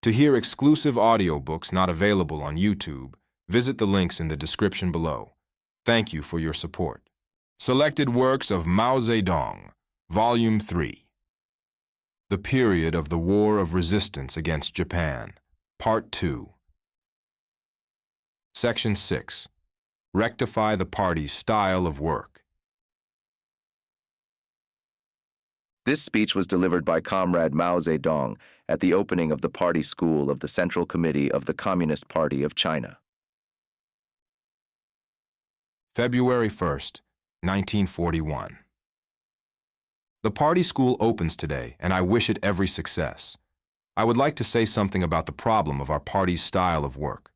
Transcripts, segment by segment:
To hear exclusive audiobooks not available on YouTube, visit the links in the description below. Thank you for your support. Selected Works of Mao Zedong, Volume 3. The Period of the War of Resistance Against Japan, Part 2. Section 6. Rectify the Party's Style of Work. This speech was delivered by Comrade Mao Zedong at the opening of the Party School of the Central Committee of the Communist Party of China. February 1st, 1941. The Party School opens today, and I wish it every success. I would like to say something about the problem of our party's style of work.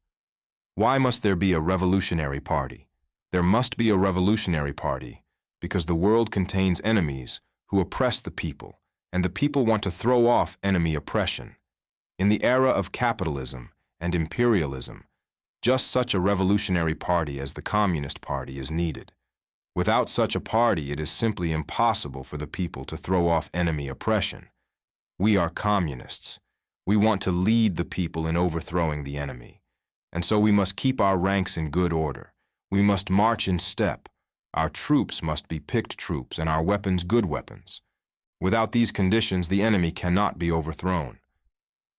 Why must there be a revolutionary party? There must be a revolutionary party because the world contains enemies who oppress the people, and the people want to throw off enemy oppression. In the era of capitalism and imperialism, just such a revolutionary party as the Communist Party is needed. Without such a party, it is simply impossible for the people to throw off enemy oppression. We are communists. We want to lead the people in overthrowing the enemy. And so we must keep our ranks in good order. We must march in step. Our troops must be picked troops and our weapons good weapons. Without these conditions, the enemy cannot be overthrown.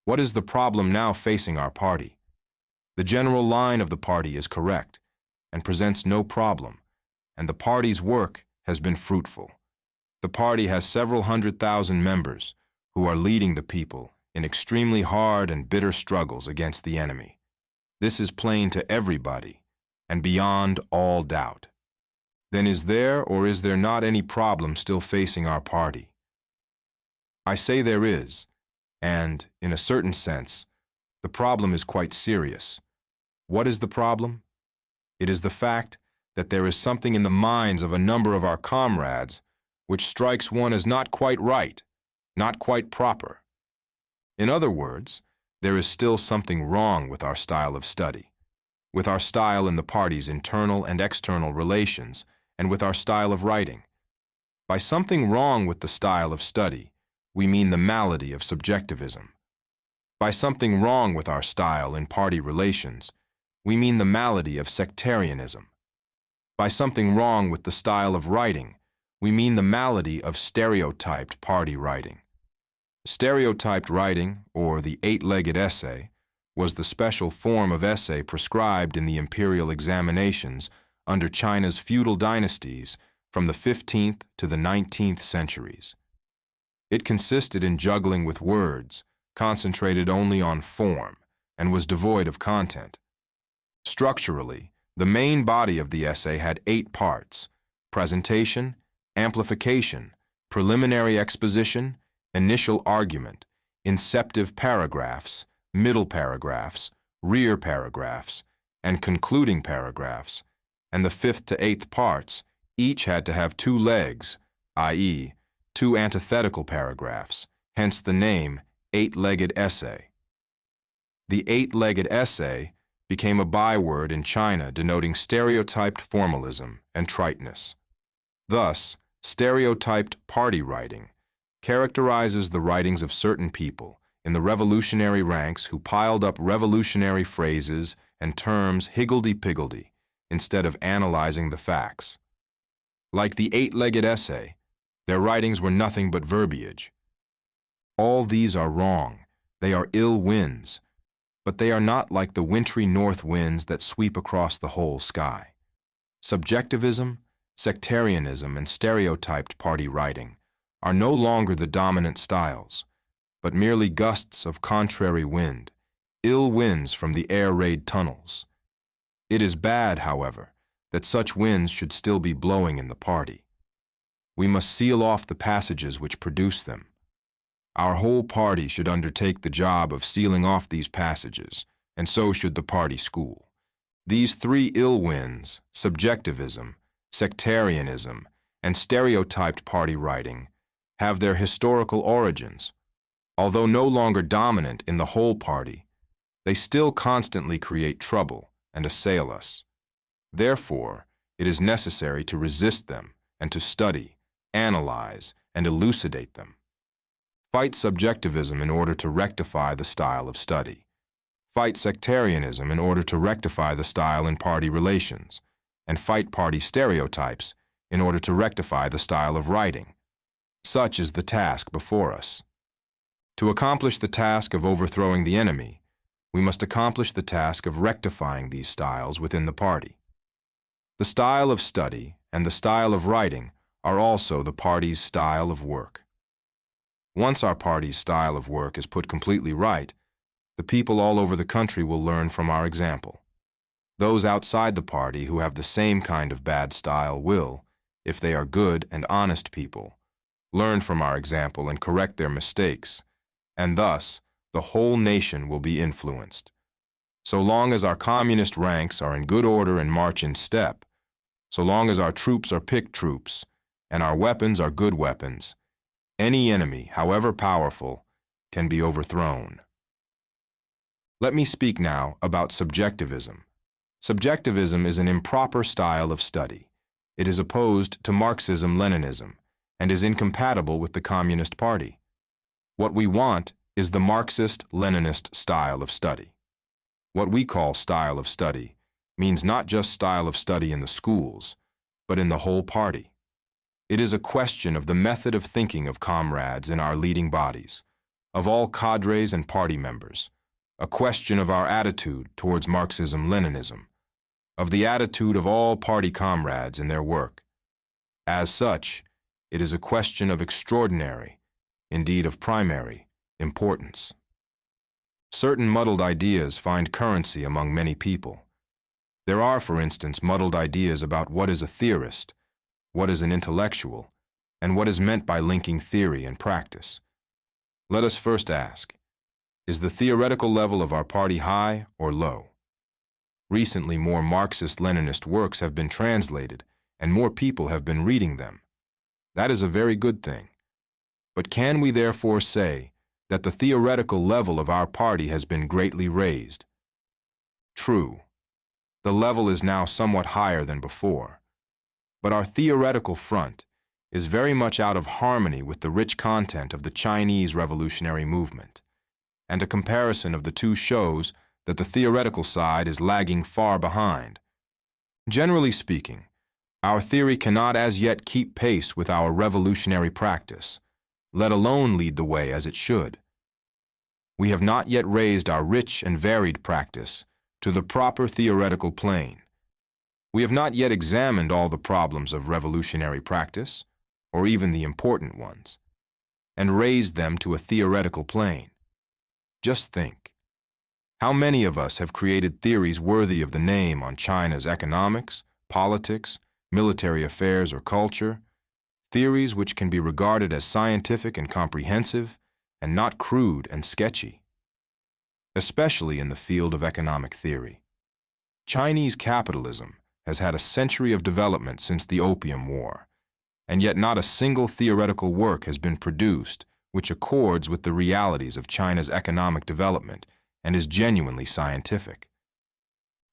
What is the problem now facing our party? The general line of the party is correct and presents no problem, and the party's work has been fruitful. The party has several 100,000 members who are leading the people in extremely hard and bitter struggles against the enemy. This is plain to everybody and beyond all doubt. Then is there or is there not any problem still facing our party? I say there is, and, in a certain sense, the problem is quite serious. What is the problem? It is the fact that there is something in the minds of a number of our comrades which strikes one as not quite right, not quite proper. In other words, there is still something wrong with our style of study, with our style in the party's internal and external relations, and with our style of writing. By something wrong with the style of study, we mean the malady of subjectivism. By something wrong with our style in party relations, we mean the malady of sectarianism. By something wrong with the style of writing, we mean the malady of stereotyped party writing. Stereotyped writing, or the eight-legged essay, was the special form of essay prescribed in the imperial examinations under China's feudal dynasties from the 15th to the 19th centuries. It consisted in juggling with words, concentrated only on form, and was devoid of content. Structurally, the main body of the essay had 8 parts: presentation, amplification, preliminary exposition, initial argument, inceptive paragraphs, middle paragraphs, rear paragraphs, and concluding paragraphs, and the 5th to 8th parts each had to have 2 legs, i.e., 2 antithetical paragraphs, hence the name eight-legged essay. The eight-legged essay became a byword in China denoting stereotyped formalism and triteness. Thus, stereotyped party writing characterizes the writings of certain people in the revolutionary ranks who piled up revolutionary phrases and terms higgledy-piggledy instead of analyzing the facts. Like the eight-legged essay, their writings were nothing but verbiage. All these are wrong. They are ill winds, but they are not like the wintry north winds that sweep across the whole sky. Subjectivism, sectarianism, and stereotyped party writing are no longer the dominant styles, but merely gusts of contrary wind, ill winds from the air-raid tunnels. It is bad, however, that such winds should still be blowing in the party. We must seal off the passages which produce them. Our whole party should undertake the job of sealing off these passages, and so should the party school. These 3 ill winds, subjectivism, sectarianism, and stereotyped party writing, have their historical origins. Although no longer dominant in the whole party, they still constantly create trouble and assail us. Therefore, it is necessary to resist them and to study, analyze, and elucidate them. Fight subjectivism in order to rectify the style of study. Fight sectarianism in order to rectify the style in party relations, and fight party stereotypes in order to rectify the style of writing. Such is the task before us. To accomplish the task of overthrowing the enemy, we must accomplish the task of rectifying these styles within the party. The style of study and the style of writing are also the party's style of work. Once our party's style of work is put completely right, the people all over the country will learn from our example. Those outside the party who have the same kind of bad style will, if they are good and honest people, learn from our example and correct their mistakes, and thus the whole nation will be influenced. So long as our communist ranks are in good order and march in step, so long as our troops are picked troops, and our weapons are good weapons, any enemy, however powerful, can be overthrown. Let me speak now about subjectivism. Subjectivism is an improper style of study. It is opposed to Marxism-Leninism and is incompatible with the Communist Party. What we want is the Marxist-Leninist style of study. What we call style of study means not just style of study in the schools, but in the whole party. It is a question of the method of thinking of comrades in our leading bodies, of all cadres and party members, a question of our attitude towards Marxism-Leninism, of the attitude of all party comrades in their work. As such, it is a question of extraordinary, indeed of primary, importance. Certain muddled ideas find currency among many people. There are, for instance, muddled ideas about what is a theorist, what is an intellectual, and what is meant by linking theory and practice. Let us first ask, is the theoretical level of our party high or low? Recently, more Marxist-Leninist works have been translated, and more people have been reading them. That is a very good thing. But can we therefore say that the theoretical level of our party has been greatly raised? True. The level is now somewhat higher than before. But our theoretical front is very much out of harmony with the rich content of the Chinese revolutionary movement, and a comparison of the two shows that the theoretical side is lagging far behind. Generally speaking, our theory cannot as yet keep pace with our revolutionary practice, let alone lead the way as it should. We have not yet raised our rich and varied practice to the proper theoretical plane. We have not yet examined all the problems of revolutionary practice, or even the important ones, and raised them to a theoretical plane. Just think, how many of us have created theories worthy of the name on China's economics, politics, military affairs, or culture, theories which can be regarded as scientific and comprehensive, and not crude and sketchy, especially in the field of economic theory. Chinese capitalism has had a century of development since the Opium War, and yet not a single theoretical work has been produced which accords with the realities of China's economic development and is genuinely scientific.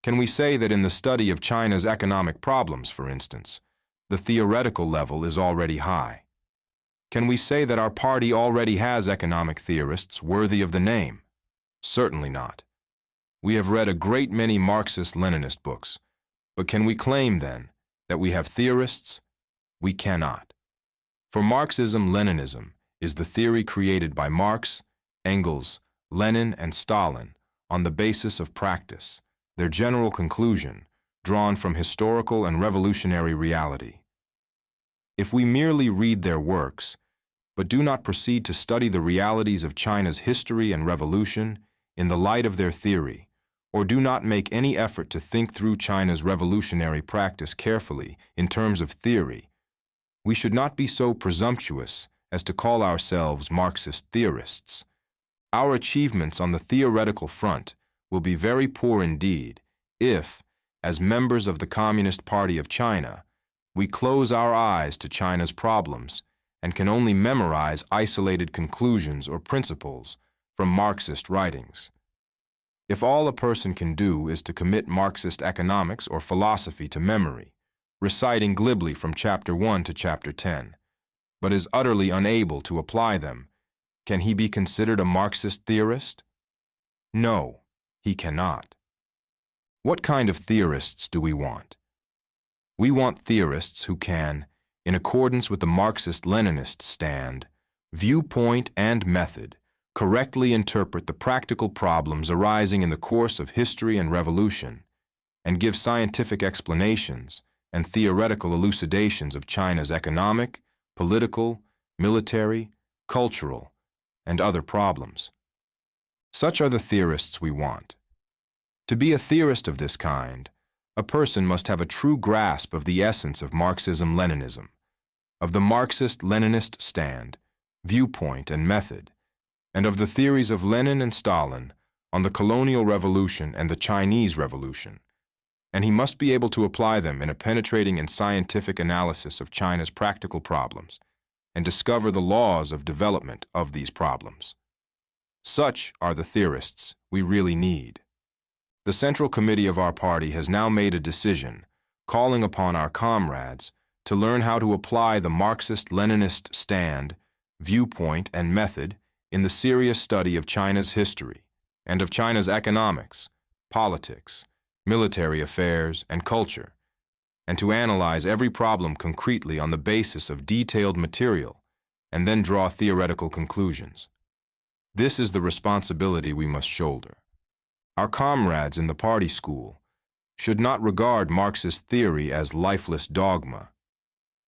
Can we say that in the study of China's economic problems, for instance, the theoretical level is already high? Can we say that our party already has economic theorists worthy of the name? Certainly not. We have read a great many Marxist-Leninist books, but can we claim, then, that we have theorists? We cannot. For Marxism-Leninism is the theory created by Marx, Engels, Lenin, and Stalin on the basis of practice, their general conclusion, drawn from historical and revolutionary reality. If we merely read their works, but do not proceed to study the realities of China's history and revolution in the light of their theory, or do not make any effort to think through China's revolutionary practice carefully in terms of theory, we should not be so presumptuous as to call ourselves Marxist theorists. Our achievements on the theoretical front will be very poor indeed if, as members of the Communist Party of China, we close our eyes to China's problems and can only memorize isolated conclusions or principles from Marxist writings. If all a person can do is to commit Marxist economics or philosophy to memory, reciting glibly from chapter 1 to chapter 10, but is utterly unable to apply them, Can he be considered a Marxist theorist? No, he cannot. What kind of theorists do we want? We want theorists who can, in accordance with the Marxist-Leninist stand, viewpoint and method, correctly interpret the practical problems arising in the course of history and revolution, and give scientific explanations and theoretical elucidations of China's economic, political, military, cultural, and other problems. Such are the theorists we want. To be a theorist of this kind, a person must have a true grasp of the essence of Marxism-Leninism, of the Marxist-Leninist stand, viewpoint, and method, and of the theories of Lenin and Stalin on the colonial revolution and the Chinese Revolution, and he must be able to apply them in a penetrating and scientific analysis of China's practical problems and discover the laws of development of these problems. Such are the theorists we really need. The Central Committee of our party has now made a decision calling upon our comrades to learn how to apply the Marxist-Leninist stand, viewpoint, and method in the serious study of China's history and of China's economics, politics, military affairs, and culture, and to analyze every problem concretely on the basis of detailed material and then draw theoretical conclusions. This is the responsibility we must shoulder. Our comrades in the party school should not regard Marxist theory as lifeless dogma.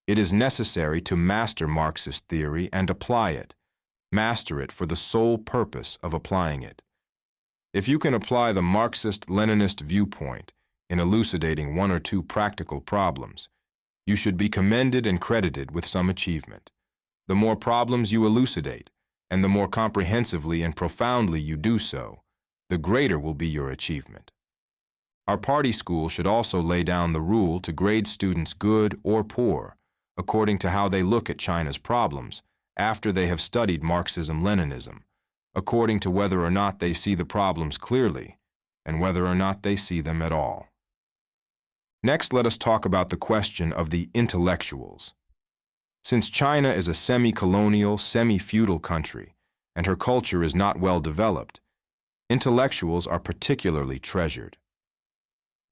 It is necessary to master Marxist theory and apply it, master it for the sole purpose of applying it. If you can apply the Marxist-Leninist viewpoint in elucidating one or two practical problems, you should be commended and credited with some achievement. The more problems you elucidate, and the more comprehensively and profoundly you do so, the greater will be your achievement. Our party school should also lay down the rule to grade students good or poor, according to how they look at China's problems after they have studied Marxism-Leninism, according to whether or not they see the problems clearly, and whether or not they see them at all. Next, let us talk about the question of the intellectuals. Since China is a semi-colonial, semi-feudal country, and her culture is not well developed, intellectuals are particularly treasured.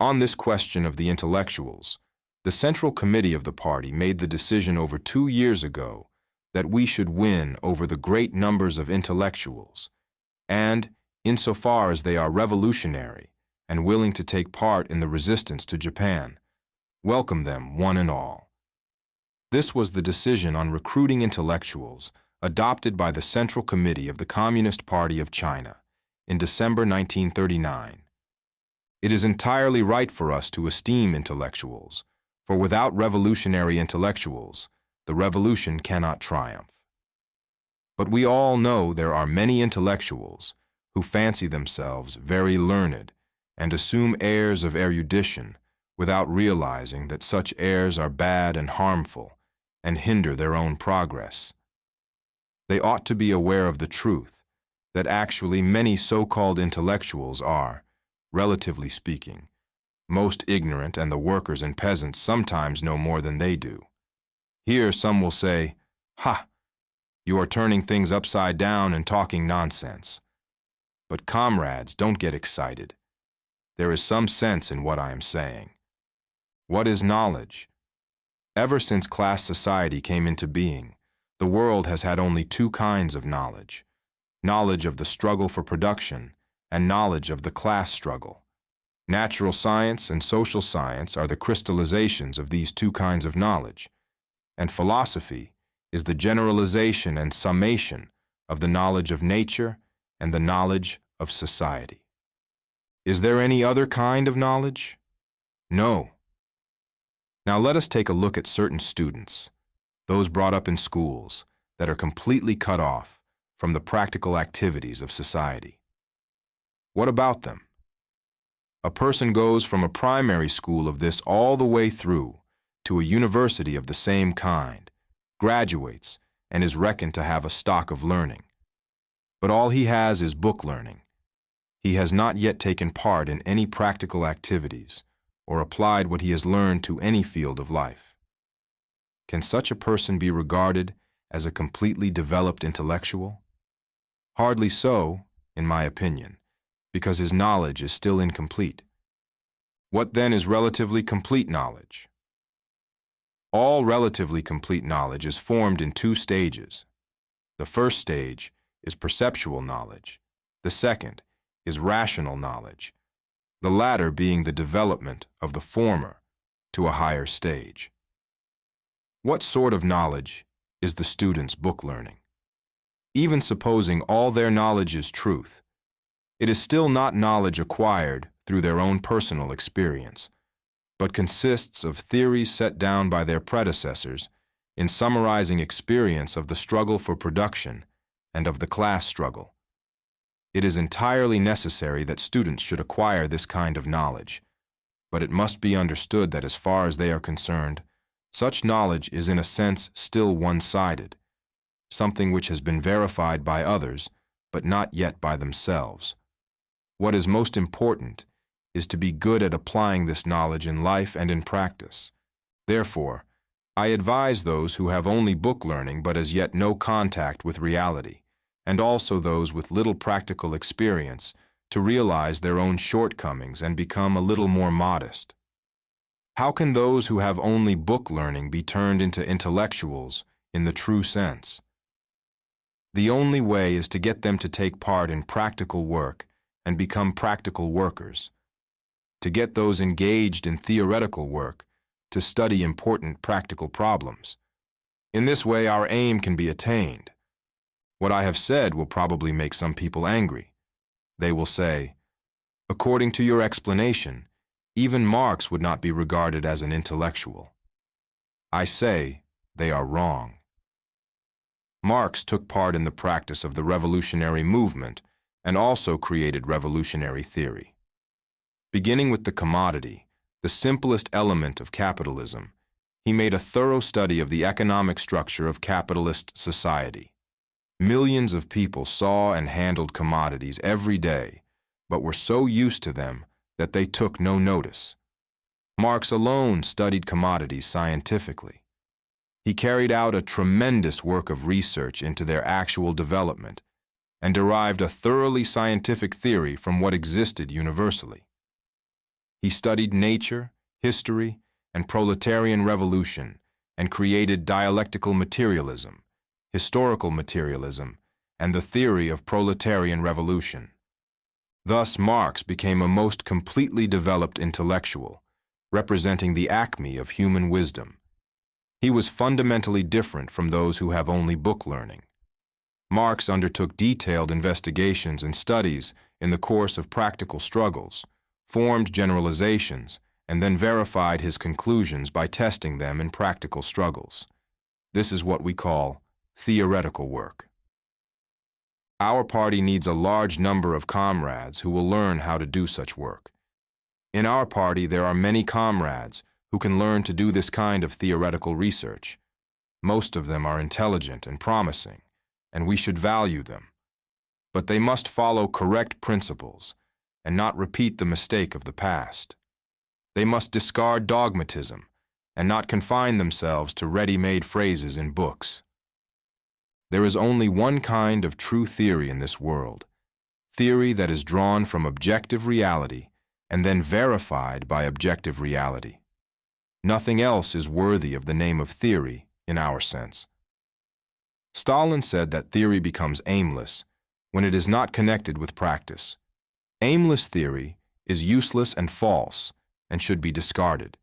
On this question of the intellectuals, the Central Committee of the party made the decision over 2 years ago that we should win over the great numbers of intellectuals, and, insofar as they are revolutionary and willing to take part in the resistance to Japan, welcome them one and all. This was the decision on recruiting intellectuals adopted by the Central Committee of the Communist Party of China in December 1939. It is entirely right for us to esteem intellectuals, for without revolutionary intellectuals, the revolution cannot triumph. But we all know there are many intellectuals who fancy themselves very learned and assume airs of erudition without realizing that such airs are bad and harmful and hinder their own progress. They ought to be aware of the truth that actually many so-called intellectuals are, relatively speaking, most ignorant, and the workers and peasants sometimes know more than they do. Here some will say, "Ha! You are turning things upside down and talking nonsense." But comrades, don't get excited. There is some sense in what I am saying. What is knowledge? Ever since class society came into being, the world has had only two kinds of knowledge: knowledge of the struggle for production and knowledge of the class struggle. Natural science and social science are the crystallizations of these two kinds of knowledge, and philosophy is the generalization and summation of the knowledge of nature and the knowledge of society. Is there any other kind of knowledge? No. Now let us take a look at certain students, those brought up in schools, that are completely cut off from the practical activities of society. What about them? A person goes from a primary school of this all the way through to a university of the same kind, graduates, and is reckoned to have a stock of learning. But all he has is book learning. He has not yet taken part in any practical activities or applied what he has learned to any field of life. Can such a person be regarded as a completely developed intellectual? Hardly so, in my opinion, because his knowledge is still incomplete. What then is relatively complete knowledge? All relatively complete knowledge is formed in two stages. The first stage is perceptual knowledge. The second is rational knowledge, the latter being the development of the former to a higher stage. What sort of knowledge is the student's book learning? Even supposing all their knowledge is truth, it is still not knowledge acquired through their own personal experience, but consists of theories set down by their predecessors in summarizing experience of the struggle for production and of the class struggle. It is entirely necessary that students should acquire this kind of knowledge, but it must be understood that as far as they are concerned, such knowledge is in a sense still one-sided, something which has been verified by others, but not yet by themselves. What is most important is to be good at applying this knowledge in life and in practice. Therefore, I advise those who have only book learning but as yet no contact with reality, and also those with little practical experience, to realize their own shortcomings and become a little more modest. How can those who have only book learning be turned into intellectuals in the true sense? The only way is to get them to take part in practical work and become practical workers, to get those engaged in theoretical work to study important practical problems. In this way, our aim can be attained. What I have said will probably make some people angry. They will say, according to your explanation, even Marx would not be regarded as an intellectual. I say they are wrong. Marx took part in the practice of the revolutionary movement and also created revolutionary theory. Beginning with the commodity, the simplest element of capitalism, he made a thorough study of the economic structure of capitalist society. Millions of people saw and handled commodities every day, but were so used to them that they took no notice. Marx alone studied commodities scientifically. He carried out a tremendous work of research into their actual development and derived a thoroughly scientific theory from what existed universally. He studied nature, history, and proletarian revolution and created dialectical materialism, historical materialism, and the theory of proletarian revolution. Thus, Marx became a most completely developed intellectual, representing the acme of human wisdom. He was fundamentally different from those who have only book learning. Marx undertook detailed investigations and studies in the course of practical struggles, formed generalizations, and then verified his conclusions by testing them in practical struggles. This is what we call theoretical work. Our party needs a large number of comrades who will learn how to do such work. In our party, there are many comrades who can learn to do this kind of theoretical research. Most of them are intelligent and promising, and we should value them. But they must follow correct principles and not repeat the mistake of the past. They must discard dogmatism and not confine themselves to ready-made phrases in books. There is only one kind of true theory in this world, theory that is drawn from objective reality and then verified by objective reality. Nothing else is worthy of the name of theory in our sense. Stalin said that theory becomes aimless when it is not connected with practice. Aimless theory is useless and false and should be discarded.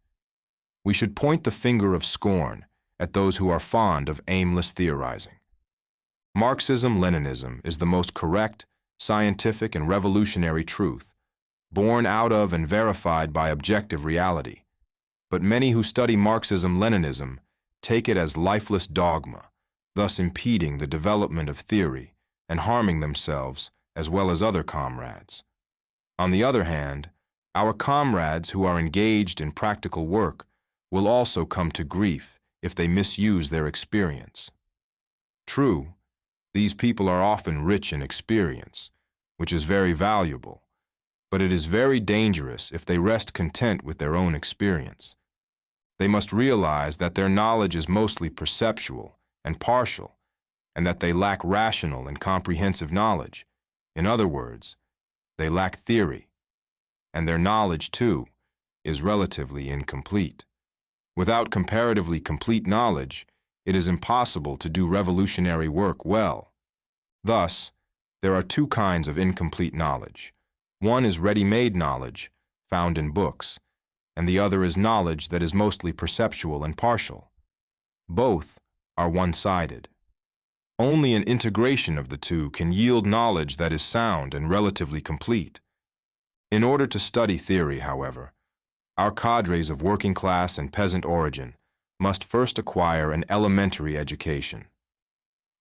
We should point the finger of scorn at those who are fond of aimless theorizing. Marxism-Leninism is the most correct, scientific, and revolutionary truth, born out of and verified by objective reality. But many who study Marxism-Leninism take it as lifeless dogma, thus impeding the development of theory and harming themselves as well as other comrades. On the other hand, our comrades who are engaged in practical work will also come to grief if they misuse their experience. True, these people are often rich in experience, which is very valuable, but it is very dangerous if they rest content with their own experience. They must realize that their knowledge is mostly perceptual and partial, and that they lack rational and comprehensive knowledge. In other words, they lack theory, and their knowledge, too, is relatively incomplete. Without comparatively complete knowledge, it is impossible to do revolutionary work well. Thus, there are two kinds of incomplete knowledge. One is ready-made knowledge, found in books, and the other is knowledge that is mostly perceptual and partial. Both are one-sided. Only an integration of the two can yield knowledge that is sound and relatively complete. In order to study theory, however, our cadres of working class and peasant origin must first acquire an elementary education.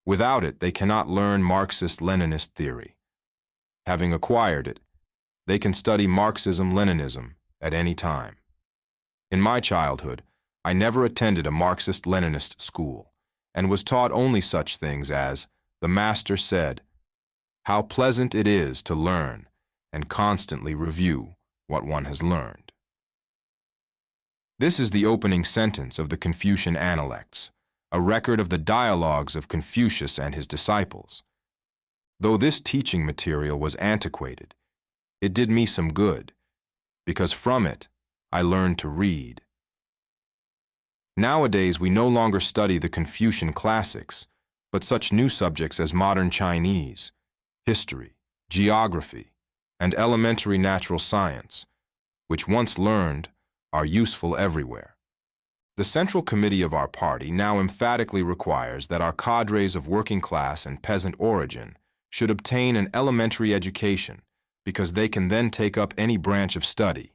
Without it, they cannot learn Marxist-Leninist theory. Having acquired it, they can study Marxism-Leninism at any time. In my childhood, I never attended a Marxist-Leninist school and was taught only such things as, the master said, how pleasant it is to learn and constantly review what one has learned. This is the opening sentence of the Confucian Analects, a record of the dialogues of Confucius and his disciples. Though this teaching material was antiquated, it did me some good, because from it I learned to read. Nowadays, we no longer study the Confucian classics, but such new subjects as modern Chinese, history, geography, and elementary natural science, which once learned are useful everywhere. The Central Committee of our party now emphatically requires that our cadres of working class and peasant origin should obtain an elementary education because they can then take up any branch of study,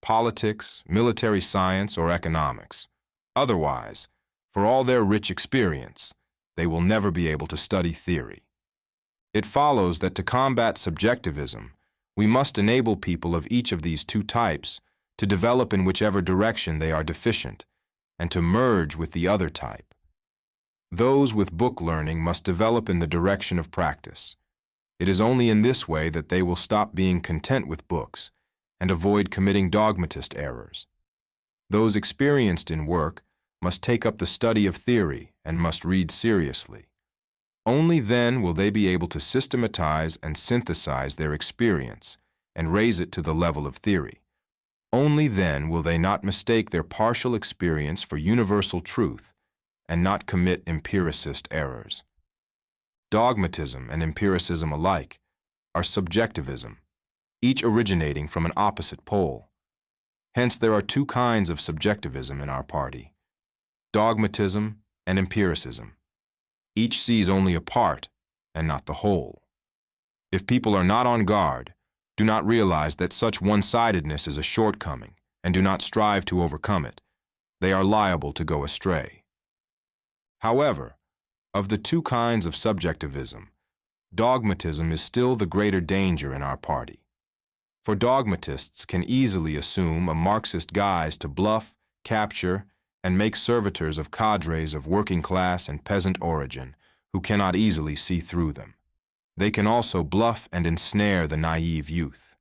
politics, military science, or economics. Otherwise, for all their rich experience, they will never be able to study theory. It follows that to combat subjectivism, we must enable people of each of these two types to develop in whichever direction they are deficient, and to merge with the other type. Those with book learning must develop in the direction of practice. It is only in this way that they will stop being content with books and avoid committing dogmatist errors. Those experienced in work must take up the study of theory and must read seriously. Only then will they be able to systematize and synthesize their experience and raise it to the level of theory. Only then will they not mistake their partial experience for universal truth and not commit empiricist errors. Dogmatism and empiricism alike are subjectivism, each originating from an opposite pole. Hence, there are two kinds of subjectivism in our party: dogmatism and empiricism. Each sees only a part and not the whole. If people are not on guard, do not realize that such one-sidedness is a shortcoming, and do not strive to overcome it, they are liable to go astray. However, of the two kinds of subjectivism, dogmatism is still the greater danger in our party. For dogmatists can easily assume a Marxist guise to bluff, capture, and make servitors of cadres of working class and peasant origin who cannot easily see through them. They can also bluff and ensnare the naive youth.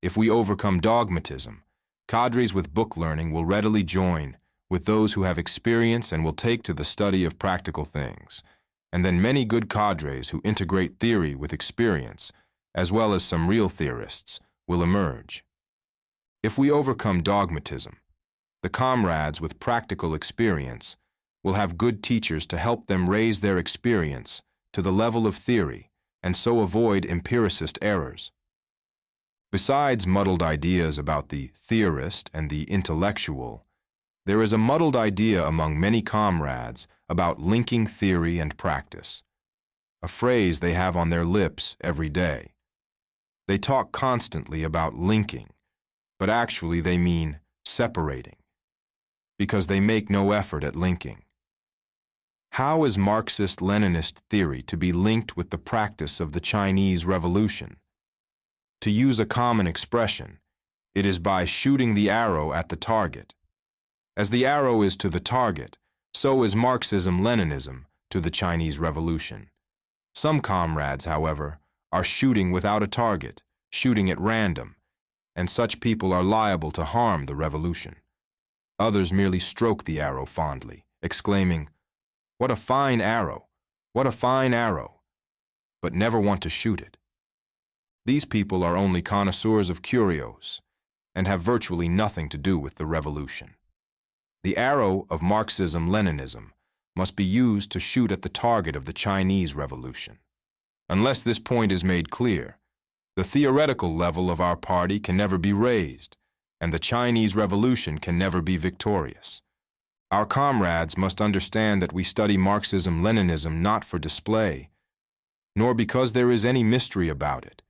If we overcome dogmatism, cadres with book learning will readily join with those who have experience and will take to the study of practical things, and then many good cadres who integrate theory with experience, as well as some real theorists, will emerge. If we overcome dogmatism, the comrades with practical experience will have good teachers to help them raise their experience to the level of theory and so avoid empiricist errors. Besides muddled ideas about the theorist and the intellectual, there is a muddled idea among many comrades about linking theory and practice, a phrase they have on their lips every day. They talk constantly about linking, but actually they mean separating, because they make no effort at linking. How is Marxist-Leninist theory to be linked with the practice of the Chinese Revolution? To use a common expression, it is by shooting the arrow at the target. As the arrow is to the target, so is Marxism-Leninism to the Chinese Revolution. Some comrades, however, are shooting without a target, shooting at random, and such people are liable to harm the revolution. Others merely stroke the arrow fondly, exclaiming, "What a fine arrow! What a fine arrow, but never want to shoot it. These people are only connoisseurs of curios and have virtually nothing to do with the revolution. The arrow of Marxism-Leninism must be used to shoot at the target of the Chinese Revolution. Unless this point is made clear, the theoretical level of our party can never be raised, and the Chinese Revolution can never be victorious. Our comrades must understand that we study Marxism-Leninism not for display, nor because there is any mystery about it,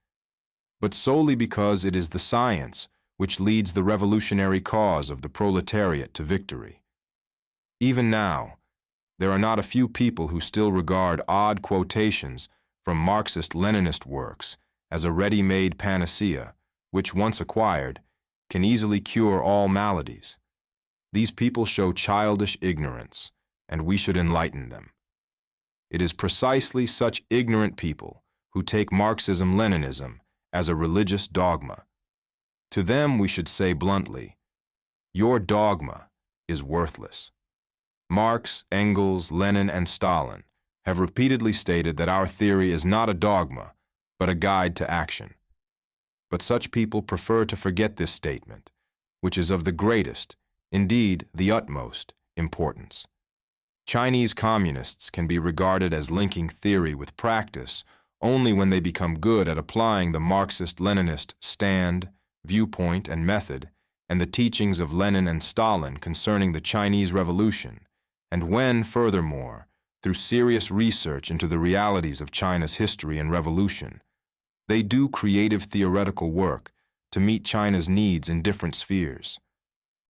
but solely because it is the science which leads the revolutionary cause of the proletariat to victory. Even now, there are not a few people who still regard odd quotations from Marxist-Leninist works as a ready-made panacea, which, once acquired, can easily cure all maladies. These people show childish ignorance, and we should enlighten them. It is precisely such ignorant people who take Marxism-Leninism as a religious dogma. To them we should say bluntly, your dogma is worthless. Marx, Engels, Lenin, and Stalin have repeatedly stated that our theory is not a dogma, but a guide to action. But such people prefer to forget this statement, which is of the greatest, indeed the utmost, importance. Chinese communists can be regarded as linking theory with practice only when they become good at applying the Marxist-Leninist stand, viewpoint, and method, and the teachings of Lenin and Stalin concerning the Chinese Revolution, and when, furthermore, through serious research into the realities of China's history and revolution, they do creative theoretical work to meet China's needs in different spheres.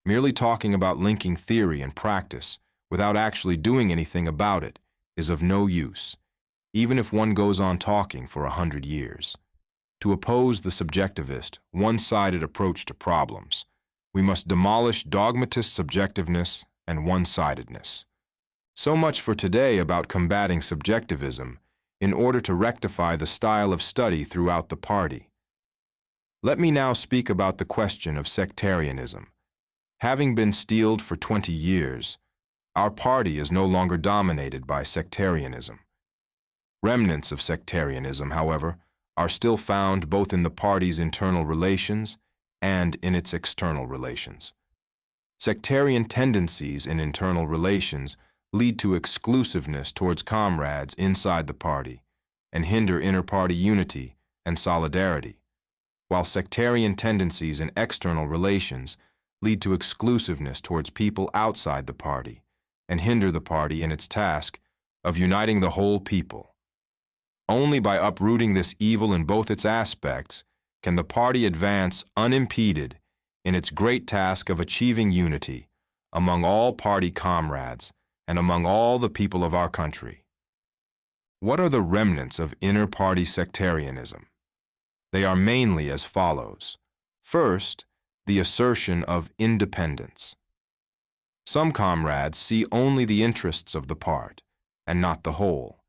Merely talking about linking theory and practice without actually doing anything about it is of no use, even if one goes on talking for 100 years. To oppose the subjectivist, one-sided approach to problems, we must demolish dogmatist subjectiveness and one-sidedness. So much for today about combating subjectivism in order to rectify the style of study throughout the party. Let me now speak about the question of sectarianism. Having been steeled for 20 years, our party is no longer dominated by sectarianism. Remnants of sectarianism, however, are still found both in the party's internal relations and in its external relations. Sectarian tendencies in internal relations lead to exclusiveness towards comrades inside the party and hinder inter-party unity and solidarity, while sectarian tendencies in external relations lead to exclusiveness towards people outside the party and hinder the party in its task of uniting the whole people. Only by uprooting this evil in both its aspects can the party advance unimpeded in its great task of achieving unity among all party comrades and among all the people of our country. What are the remnants of inter-party sectarianism? They are mainly as follows. First, the assertion of independence. Some comrades see only the interests of the part and not the whole.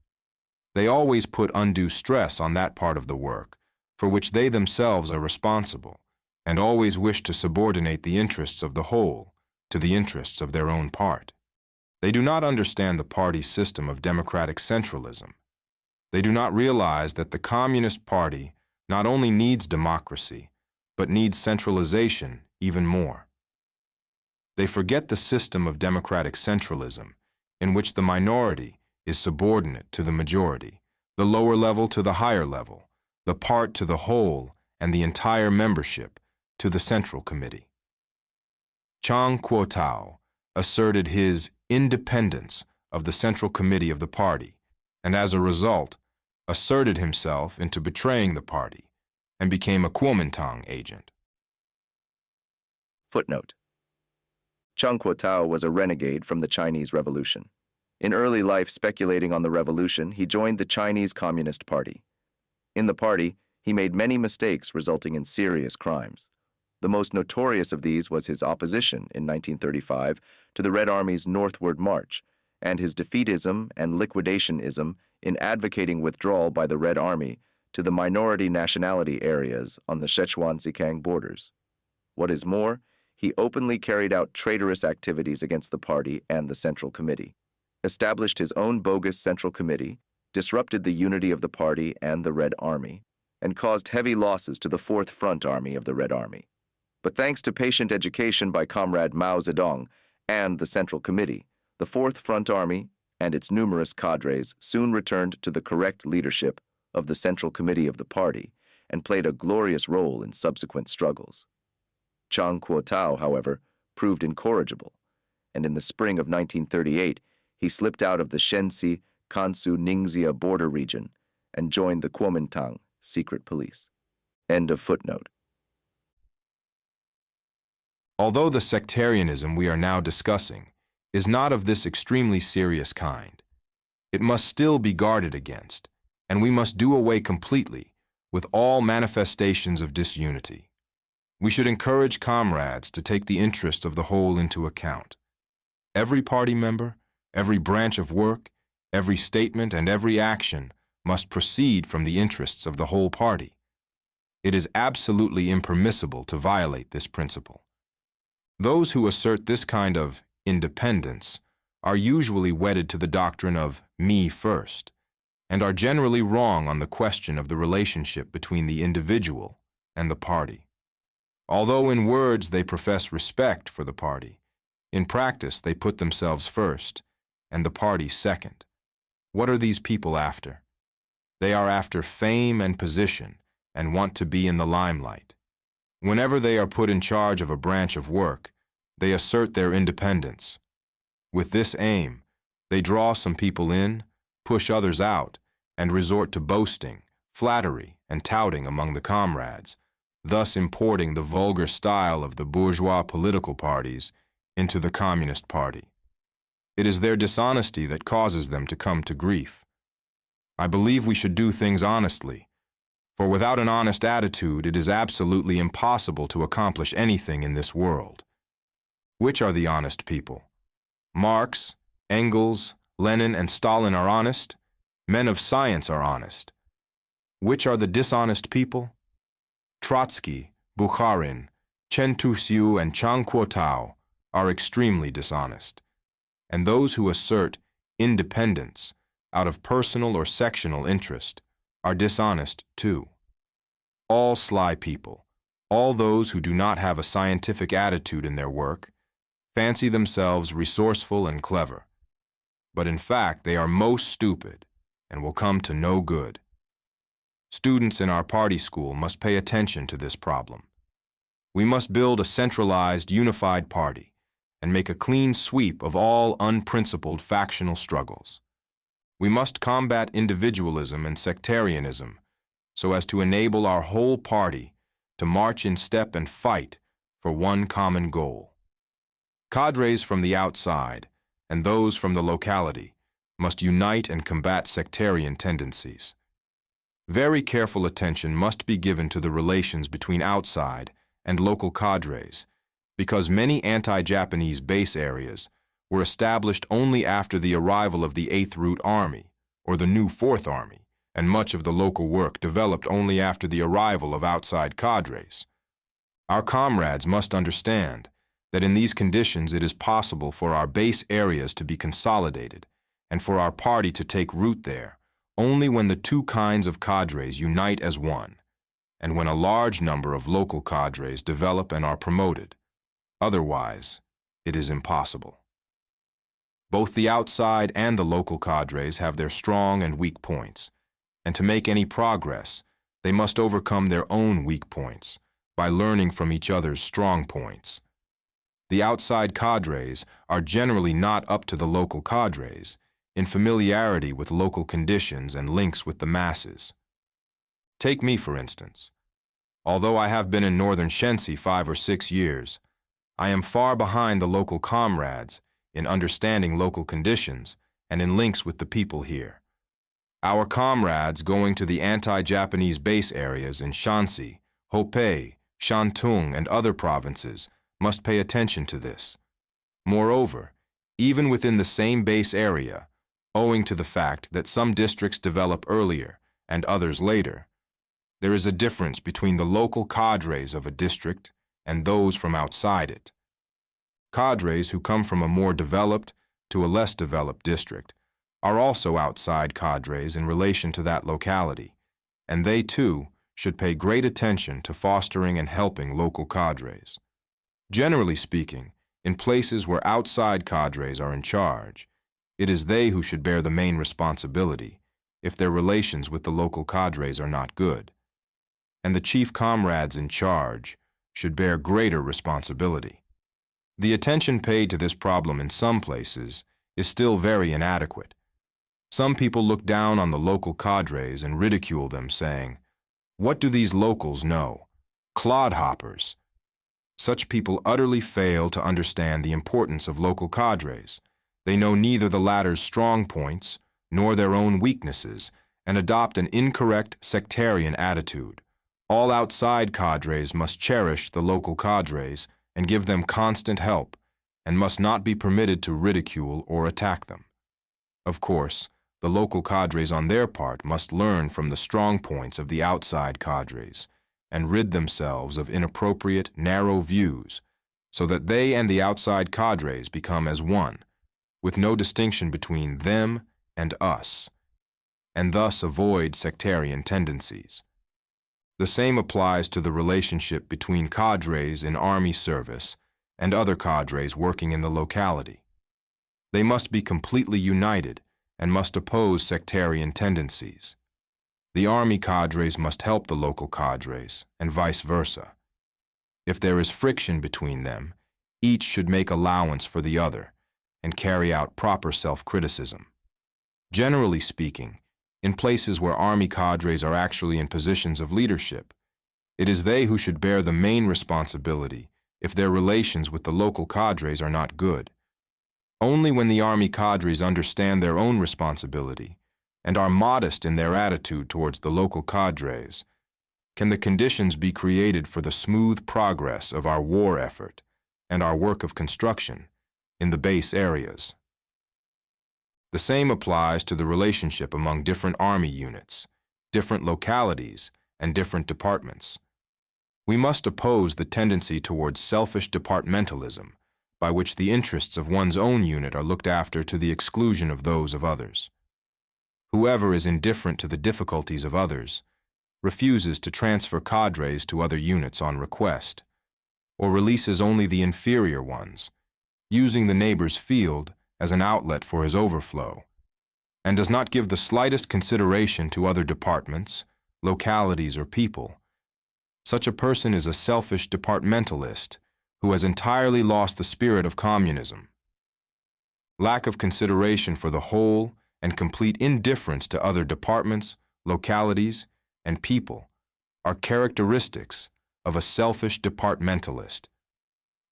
They always put undue stress on that part of the work for which they themselves are responsible, and always wish to subordinate the interests of the whole to the interests of their own part. They do not understand the party's system of democratic centralism. They do not realize that the Communist Party not only needs democracy, but needs centralization even more. They forget the system of democratic centralism, in which the minority is subordinate to the majority, the lower level to the higher level, the part to the whole, and the entire membership to the Central Committee. Chiang Kuo-tao asserted his independence of the Central Committee of the party, and as a result, asserted himself into betraying the party and became a Kuomintang agent. Footnote. Chiang Kuo-tao was a renegade from the Chinese Revolution. In early life, speculating on the revolution, he joined the Chinese Communist Party. In the party, he made many mistakes resulting in serious crimes. The most notorious of these was his opposition in 1935 to the Red Army's northward march, and his defeatism and liquidationism in advocating withdrawal by the Red Army to the minority nationality areas on the Sichuan-Zhejiang borders. What is more, he openly carried out traitorous activities against the party and the Central Committee, established his own bogus Central Committee, disrupted the unity of the party and the Red Army, and caused heavy losses to the Fourth Front Army of the Red Army. But thanks to patient education by Comrade Mao Zedong and the Central Committee, the Fourth Front Army and its numerous cadres soon returned to the correct leadership of the Central Committee of the party and played a glorious role in subsequent struggles. Chiang Kuo-tao, however, proved incorrigible, and in the spring of 1938, he slipped out of the Shenxi, Kansu, Ningxia border region and joined the Kuomintang secret police. End of footnote. Although the sectarianism we are now discussing is not of this extremely serious kind, it must still be guarded against, and we must do away completely with all manifestations of disunity. We should encourage comrades to take the interests of the whole into account. Every party member, every branch of work, every statement, and every action must proceed from the interests of the whole party. It is absolutely impermissible to violate this principle. Those who assert this kind of independence are usually wedded to the doctrine of me first, and are generally wrong on the question of the relationship between the individual and the party. Although in words they profess respect for the party, in practice they put themselves first and the party second. What are these people after? They are after fame and position and want to be in the limelight. Whenever they are put in charge of a branch of work, they assert their independence. With this aim, they draw some people in, push others out, and resort to boasting, flattery, and touting among the comrades, thus importing the vulgar style of the bourgeois political parties into the Communist Party. It is their dishonesty that causes them to come to grief. I believe we should do things honestly, for without an honest attitude, it is absolutely impossible to accomplish anything in this world. Which are the honest people? Marx, Engels, Lenin, and Stalin are honest. Men of science are honest. Which are the dishonest people? Trotsky, Bukharin, Chen Tuxiu, and Chiang Kuo-tao are extremely dishonest. And those who assert independence out of personal or sectional interest are dishonest too. All sly people, all those who do not have a scientific attitude in their work, fancy themselves resourceful and clever, but in fact they are most stupid and will come to no good. Students in our party school must pay attention to this problem. We must build a centralized, unified party and make a clean sweep of all unprincipled factional struggles. We must combat individualism and sectarianism so as to enable our whole party to march in step and fight for one common goal. Cadres from the outside and those from the locality must unite and combat sectarian tendencies. Very careful attention must be given to the relations between outside and local cadres, because many anti-Japanese base areas were established only after the arrival of the 8th Route Army, or the new 4th Army, and much of the local work developed only after the arrival of outside cadres. Our comrades must understand that in these conditions it is possible for our base areas to be consolidated and for our party to take root there only when the two kinds of cadres unite as one, and when a large number of local cadres develop and are promoted. Otherwise, it is impossible. Both the outside and the local cadres have their strong and weak points, and to make any progress, they must overcome their own weak points by learning from each other's strong points. The outside cadres are generally not up to the local cadres in familiarity with local conditions and links with the masses. Take me, for instance. Although I have been in northern Shenxi 5 or 6 years, I am far behind the local comrades in understanding local conditions and in links with the people here. Our comrades going to the anti-Japanese base areas in Shanxi, Hopei, Shantung, and other provinces must pay attention to this. Moreover, even within the same base area, owing to the fact that some districts develop earlier and others later, there is a difference between the local cadres of a district and those from outside it. Cadres who come from a more developed to a less developed district are also outside cadres in relation to that locality, and they too should pay great attention to fostering and helping local cadres. Generally speaking, in places where outside cadres are in charge, it is they who should bear the main responsibility if their relations with the local cadres are not good, and the chief comrades in charge should bear greater responsibility. The attention paid to this problem in some places is still very inadequate. Some people look down on the local cadres and ridicule them, saying, "What do these locals know? Clodhoppers." Such people utterly fail to understand the importance of local cadres. They know neither the latter's strong points nor their own weaknesses and adopt an incorrect sectarian attitude. All outside cadres must cherish the local cadres and give them constant help, and must not be permitted to ridicule or attack them. Of course, the local cadres on their part must learn from the strong points of the outside cadres and rid themselves of inappropriate, narrow views, so that they and the outside cadres become as one, with no distinction between them and us, and thus avoid sectarian tendencies. The same applies to the relationship between cadres in army service and other cadres working in the locality. They must be completely united and must oppose sectarian tendencies. The army cadres must help the local cadres, and vice versa. If there is friction between them, each should make allowance for the other and carry out proper self-criticism. Generally speaking, in places where army cadres are actually in positions of leadership, it is they who should bear the main responsibility if their relations with the local cadres are not good. Only when the army cadres understand their own responsibility and are modest in their attitude towards the local cadres can the conditions be created for the smooth progress of our war effort and our work of construction in the base areas. The same applies to the relationship among different army units, different localities, and different departments. We must oppose the tendency towards selfish departmentalism, by which the interests of one's own unit are looked after to the exclusion of those of others. Whoever is indifferent to the difficulties of others refuses to transfer cadres to other units on request, or releases only the inferior ones, using the neighbor's field as an outlet for his overflow, and does not give the slightest consideration to other departments, localities, or people. Such a person is a selfish departmentalist who has entirely lost the spirit of communism. Lack of consideration for the whole and complete indifference to other departments, localities, and people are characteristics of a selfish departmentalist.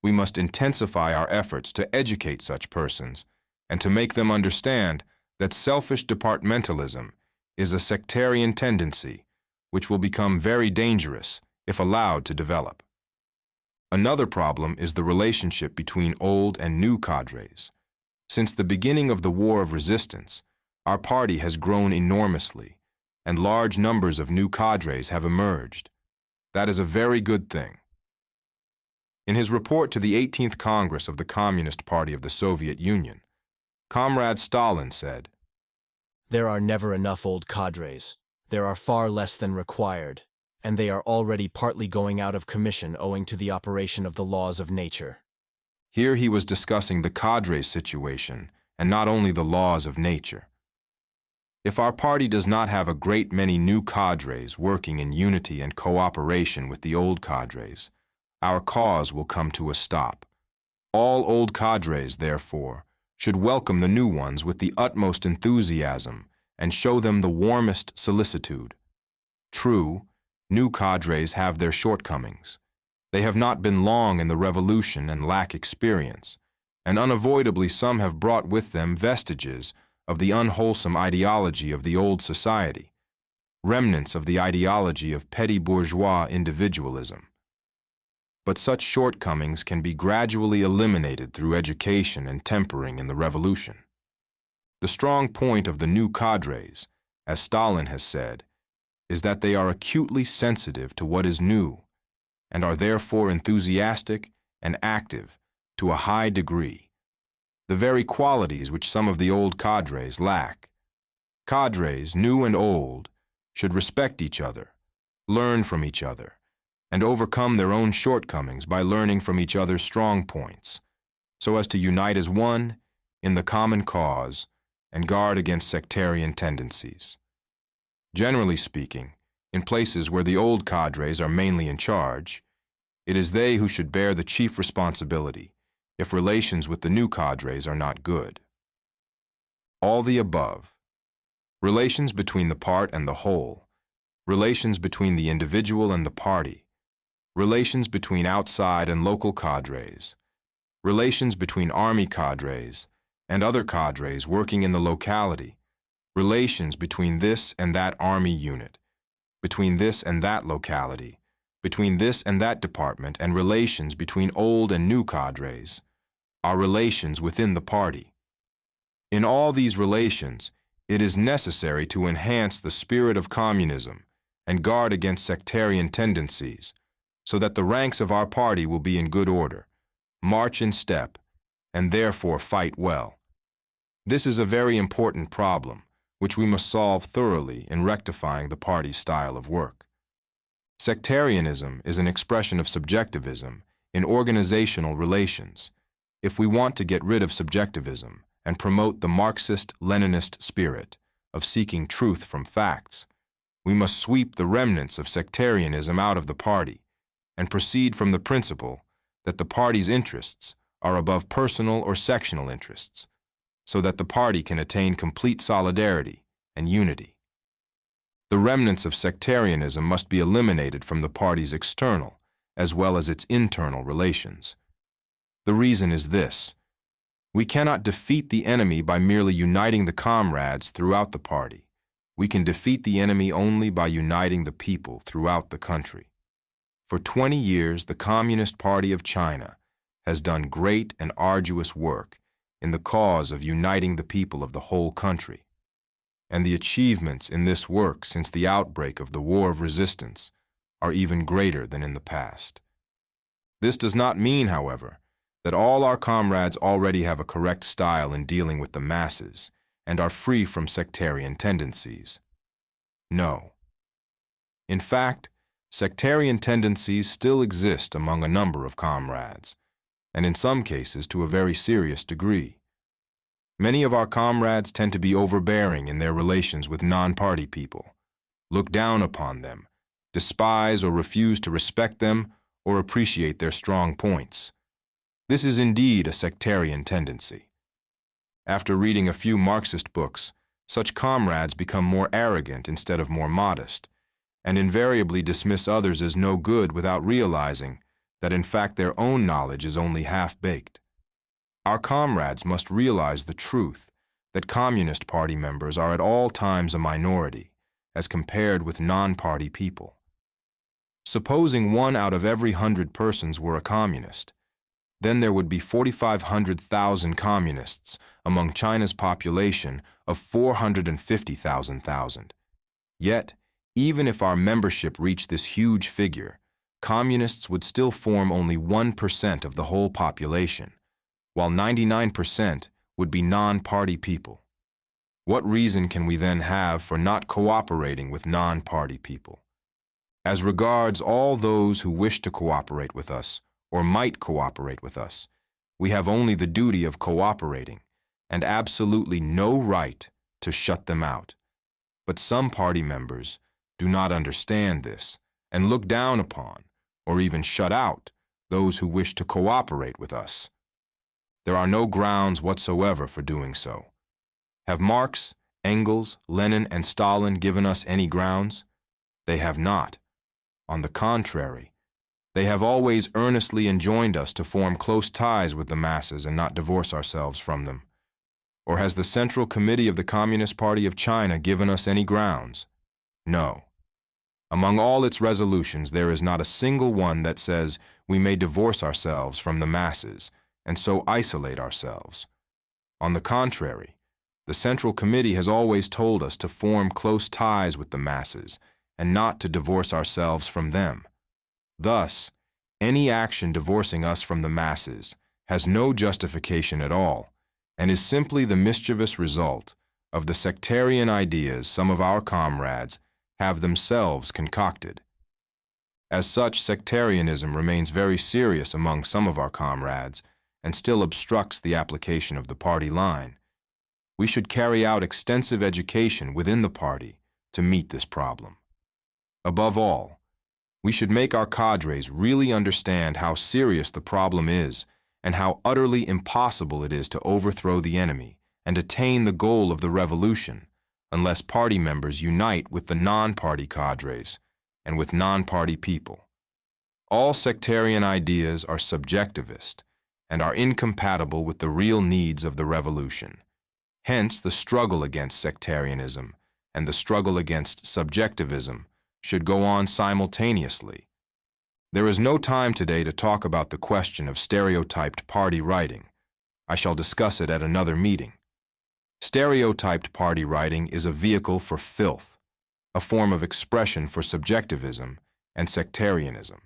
We must intensify our efforts to educate such persons and to make them understand that selfish departmentalism is a sectarian tendency which will become very dangerous if allowed to develop. Another problem is the relationship between old and new cadres. Since the beginning of the War of Resistance, our party has grown enormously, and large numbers of new cadres have emerged. That is a very good thing. In his report to the 18th Congress of the Communist Party of the Soviet Union, Comrade Stalin said, "There are never enough old cadres. There are far less than required, and they are already partly going out of commission owing to the operation of the laws of nature." Here he was discussing the cadres' situation and not only the laws of nature. If our party does not have a great many new cadres working in unity and cooperation with the old cadres, our cause will come to a stop. All old cadres, therefore, should welcome the new ones with the utmost enthusiasm and show them the warmest solicitude. True, new cadres have their shortcomings. They have not been long in the revolution and lack experience, and unavoidably some have brought with them vestiges of the unwholesome ideology of the old society, remnants of the ideology of petty bourgeois individualism. But such shortcomings can be gradually eliminated through education and tempering in the revolution. The strong point of the new cadres, as Stalin has said, is that they are acutely sensitive to what is new, and are therefore enthusiastic and active to a high degree. the very qualities which some of the old cadres lack. Cadres, new and old, should respect each other, learn from each other, and overcome their own shortcomings by learning from each other's strong points, so as to unite as one in the common cause and guard against sectarian tendencies. Generally speaking, in places where the old cadres are mainly in charge, it is they who should bear the chief responsibility if relations with the new cadres are not good. All the above, relations between the part and the whole, relations between the individual and the party, relations between outside and local cadres, relations between army cadres and other cadres working in the locality, relations between this and that army unit, between this and that locality, between this and that department, and relations between old and new cadres, are relations within the party. In all these relations, it is necessary to enhance the spirit of communism and guard against sectarian tendencies, so that the ranks of our party will be in good order, march in step, and therefore fight well. This is a very important problem, which we must solve thoroughly in rectifying the party's style of work. Sectarianism is an expression of subjectivism in organizational relations. If we want to get rid of subjectivism and promote the Marxist-Leninist spirit of seeking truth from facts, we must sweep the remnants of sectarianism out of the party and proceed from the principle that the party's interests are above personal or sectional interests, so that the party can attain complete solidarity and unity. The remnants of sectarianism must be eliminated from the party's external as well as its internal relations. The reason is this: we cannot defeat the enemy by merely uniting the comrades throughout the party. We can defeat the enemy only by uniting the people throughout the country. For 20 years, the Communist Party of China has done great and arduous work in the cause of uniting the people of the whole country, and the achievements in this work since the outbreak of the War of Resistance are even greater than in the past. This does not mean, however, that all our comrades already have a correct style in dealing with the masses and are free from sectarian tendencies. No. In fact, sectarian tendencies still exist among a number of comrades, and in some cases to a very serious degree. Many of our comrades tend to be overbearing in their relations with non-party people, look down upon them, despise or refuse to respect them or appreciate their strong points. This is indeed a sectarian tendency. After reading a few Marxist books, such comrades become more arrogant instead of more modest, and invariably dismiss others as no good without realizing that in fact their own knowledge is only half-baked. Our comrades must realize the truth that Communist Party members are at all times a minority as compared with non-party people. Supposing 1 out of every 100 persons were a communist, then there would be 4,500,000 communists among China's population of 450,000. Yet, even if our membership reached this huge figure, communists would still form only 1% of the whole population, while 99% would be non-party people. What reason can we then have for not cooperating with non-party people? As regards all those who wish to cooperate with us, or might cooperate with us, we have only the duty of cooperating, and absolutely no right to shut them out. But some party members do not understand this, and look down upon, or even shut out, those who wish to cooperate with us. There are no grounds whatsoever for doing so. Have Marx, Engels, Lenin, and Stalin given us any grounds? They have not. On the contrary, they have always earnestly enjoined us to form close ties with the masses and not divorce ourselves from them. Or has the Central Committee of the Communist Party of China given us any grounds? No. Among all its resolutions, there is not a single one that says we may divorce ourselves from the masses and so isolate ourselves. On the contrary, the Central Committee has always told us to form close ties with the masses and not to divorce ourselves from them. Thus, any action divorcing us from the masses has no justification at all, and is simply the mischievous result of the sectarian ideas some of our comrades have themselves concocted. As such, sectarianism remains very serious among some of our comrades and still obstructs the application of the party line. We should carry out extensive education within the party to meet this problem. Above all, we should make our cadres really understand how serious the problem is and how utterly impossible it is to overthrow the enemy and attain the goal of the revolution unless party members unite with the non-party cadres and with non-party people. All sectarian ideas are subjectivist and are incompatible with the real needs of the revolution. Hence, the struggle against sectarianism and the struggle against subjectivism should go on simultaneously. There is no time today to talk about the question of stereotyped party writing. I shall discuss it at another meeting. Stereotyped party writing is a vehicle for filth, a form of expression for subjectivism and sectarianism.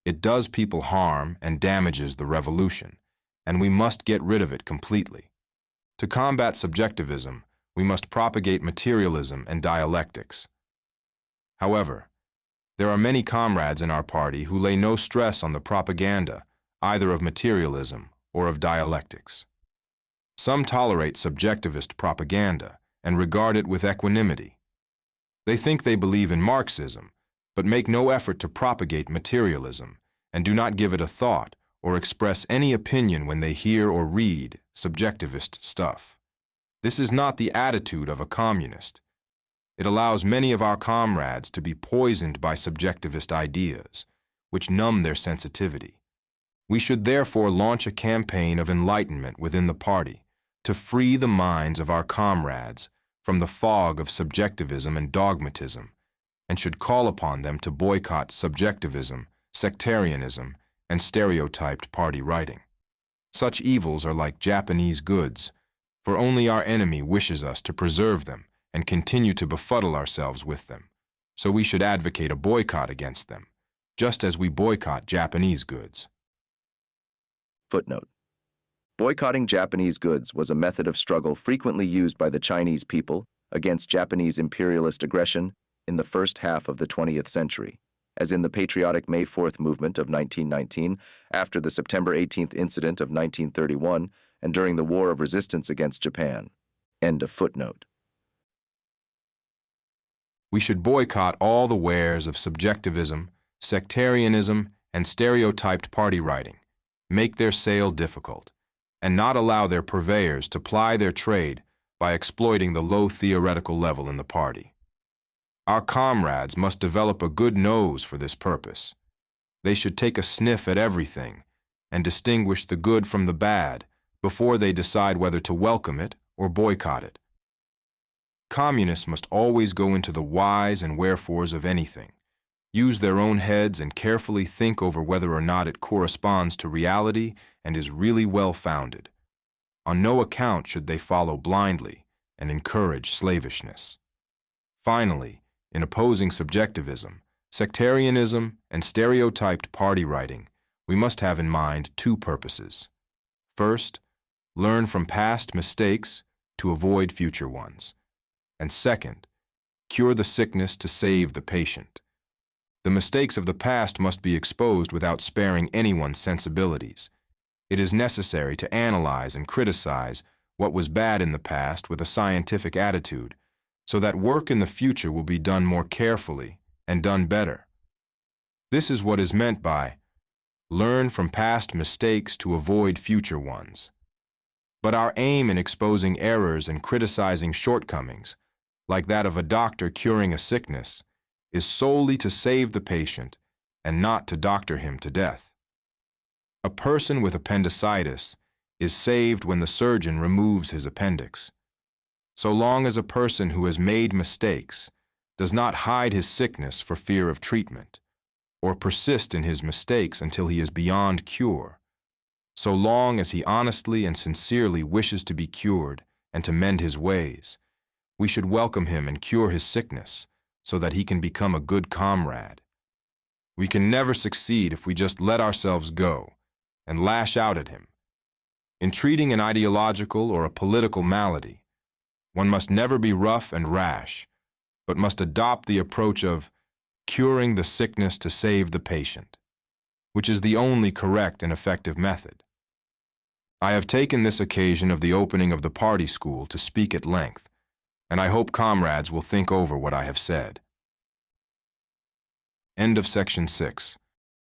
It does people harm and damages the revolution, and we must get rid of it completely. To combat subjectivism, we must propagate materialism and dialectics. However, there are many comrades in our party who lay no stress on the propaganda, either of materialism or of dialectics. Some tolerate subjectivist propaganda and regard it with equanimity. They think they believe in Marxism, but make no effort to propagate materialism and do not give it a thought or express any opinion when they hear or read subjectivist stuff. This is not the attitude of a communist. It allows many of our comrades to be poisoned by subjectivist ideas, which numb their sensitivity. We should therefore launch a campaign of enlightenment within the party to free the minds of our comrades from the fog of subjectivism and dogmatism, and should call upon them to boycott subjectivism, sectarianism, and stereotyped party writing. Such evils are like Japanese goods, for only our enemy wishes us to preserve them and continue to befuddle ourselves with them. So we should advocate a boycott against them, just as we boycott Japanese goods. Footnote. Boycotting Japanese goods was a method of struggle frequently used by the Chinese people against Japanese imperialist aggression in the first half of the 20th century, as in the patriotic May 4th movement of 1919, after the September 18th incident of 1931, and during the War of Resistance against Japan. End of footnote. We should boycott all the wares of subjectivism, sectarianism, and stereotyped party writing, make their sale difficult, and not allow their purveyors to ply their trade by exploiting the low theoretical level in the party. Our comrades must develop a good nose for this purpose. They should take a sniff at everything and distinguish the good from the bad before they decide whether to welcome it or boycott it. Communists must always go into the whys and wherefores of anything, use their own heads and carefully think over whether or not it corresponds to reality and is really well-founded. On no account should they follow blindly and encourage slavishness. Finally, in opposing subjectivism, sectarianism, and stereotyped party writing, we must have in mind two purposes. First, learn from past mistakes to avoid future ones. And second, cure the sickness to save the patient. The mistakes of the past must be exposed without sparing anyone's sensibilities. It is necessary to analyze and criticize what was bad in the past with a scientific attitude, so that work in the future will be done more carefully and done better. This is what is meant by learn from past mistakes to avoid future ones. But our aim in exposing errors and criticizing shortcomings, like that of a doctor curing a sickness, is solely to save the patient and not to doctor him to death. A person with appendicitis is saved when the surgeon removes his appendix. So long as a person who has made mistakes does not hide his sickness for fear of treatment, or persist in his mistakes until he is beyond cure, so long as he honestly and sincerely wishes to be cured and to mend his ways, we should welcome him and cure his sickness so that he can become a good comrade. We can never succeed if we just let ourselves go and lash out at him. In treating an ideological or a political malady, one must never be rough and rash, but must adopt the approach of curing the sickness to save the patient, which is the only correct and effective method. I have taken this occasion of the opening of the party school to speak at length, and I hope comrades will think over what I have said. End of section 6.